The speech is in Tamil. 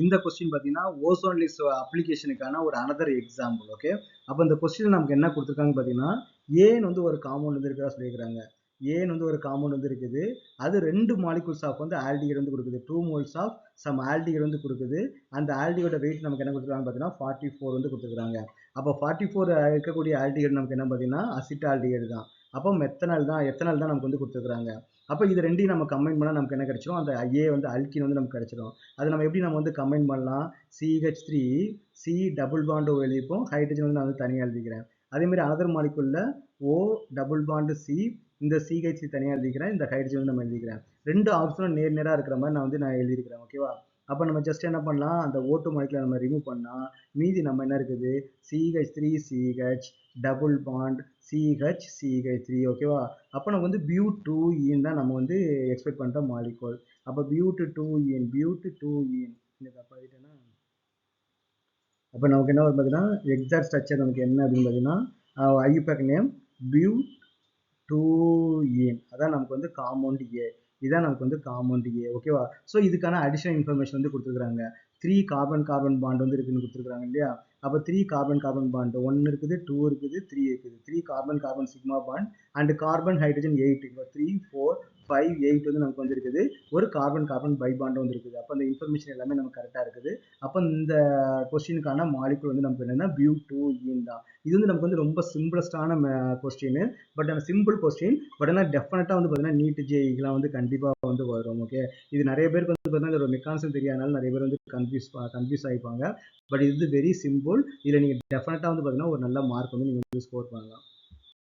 இந்த கொஸ்டின் பார்த்தீங்கன்னா ஓசோன் லேயர் அப்ளிகேஷனுக்கான ஒரு அனதர் எக்ஸாம்பிள். ஓகே, அப்போ இந்த கொஸ்டின் நமக்கு என்ன கொடுத்துருக்காங்க பார்த்தீங்கன்னா, ஏன்னு வந்து ஒரு காம்பவுண்ட் வந்து இருக்கிறதா சொல்லியிருக்காங்க. ஏன்னு வந்து ஒரு காம்பவுண்ட் வந்து இருக்குது, அது 2 மாலிகூல்ஸ் ஆஃப் வந்து ஆல்டிஹைடு வந்து கொடுக்குது. 2 moles ஆஃப் சம் ஆல்டிஹைடு வந்து கொடுக்குது. அந்த ஆல்டிஹைடோட வெயிட் நமக்கு என்ன கொடுத்துருக்காங்க பார்த்தீங்கன்னா 44 வந்து கொடுத்துருக்காங்க. அப்போ 44 இருக்கக்கூடிய ஆல்டிஹைடு நமக்கு என்ன பார்த்தீங்கன்னா அசிட்டால்டிஹைடு தான். அப்போ எத்தனால் தான் நமக்கு வந்து கொடுத்துருக்காங்க. அப்போ இது ரெண்டையும் நம்ம கம்பைன் பண்ணால் நமக்கு என்ன கிடைச்சிரும், அந்த ஏ வந்து அல்கின் வந்து நமக்கு கிடைச்சிரும். அது நம்ம எப்படி நம்ம வந்து கம்பைன் பண்ணலாம், CH3 C டபுள் பாண்ட் எழுதிப்போம், ஹைட்ரஜன் வந்து நான் வந்து தனியாக எழுதிக்கிறேன். அதே மாதிரி அனதர் மாலிகுல்ல O டபுள் பாண்ட் C, இந்த CH தனியாக எழுதிக்கிறேன், இந்த ஹைட்ரஜன் வந்து நம்ம எழுதிக்கிறேன். ரெண்டு ஆப்ஷனும் நேராக இருக்கிற மாதிரி நான் எழுதியிருக்கிறேன். ஓகேவா, அப்போ நம்ம ஜஸ்ட் என்ன பண்ணலாம், அந்த O2 மாலிகுலை நம்ம ரிமூவ் பண்ணால் மீதி நம்ம என்ன இருக்குது, CH3CH டபுள் பாண்ட் CH3. ஓகேவா, அப்போ நம்ம வந்து பியூட்2ஈன் தான் நம்ம வந்து எக்ஸ்பெக்ட் பண்ணுற மாலிகூல். அப்போ பியூட்2ஈன் இந்த தப்பாயிட்டேன்னா, அப்போ நமக்கு என்ன வரும் பார்த்தீங்கன்னா, எக்ஸாக்ட் ஸ்ட்ரக்சர் நமக்கு என்ன அப்படின்னு பார்த்தீங்கன்னா, ஐயூபேக் நேம் பியூட்2ஈன். அதான் நமக்கு வந்து காம்பவுண்ட் ஏ. இதான் நமக்கு வந்து காம்பவுண்ட் ஏ. ஓகேவா, ஸோ இதுக்கான அடிஷனல் இன்ஃபர்மேஷன் வந்து கொடுத்துருக்காங்க. 3 கார்பன் பாண்ட் வந்து இருக்குன்னு கொடுத்துருக்காங்க இல்லையா. அப்போ 3 கார்பன் பாண்ட் 1 இருக்குது, 2 இருக்குது, 3 இருக்குது. 3 carbon sigma bond and carbon hydrogen 8. இப்போ 3 4 5 8 வந்து நமக்கு வந்து இருக்குது. ஒரு கார்பன் பை பாண்ட் வந்து இருக்குது. அப்போ அந்த இன்ஃபர்மேஷன் எல்லாமே நமக்கு கரெக்டாக இருக்குது. அப்போ இந்த கொஸ்டினுக்கான மாலிகுல் வந்து நமக்கு என்னன்னா பியூட்2ஈன் தான். இது வந்து நமக்கு வந்து ரொம்ப சிம்பிளஸ்டான கொஸ்டின். பட் அந்த சிம்பிள் கொஸ்டின், பட் ஆனால் டெஃபினட்டாக வந்து பார்த்தீங்கன்னா நீட் ஜேஇலாம் வந்து கண்டிப்பாக வந்து வரும். ஓகே, இது நிறைய பேருக்கு வந்து பார்த்தீங்கன்னா இதோட மெக்கானிசம் தெரியாதனால நிறைய பேர் வந்து கன்ஃபியூஸ் ஆகிப்பாங்க. பட் இது வெரி சிம்பிள். இதில் நீங்கள் டெஃபினட்டாக வந்து பார்த்தீங்கன்னா ஒரு நல்ல மார்க் வந்து நீங்கள் வந்து ஸ்கோர் பண்ணலாம்.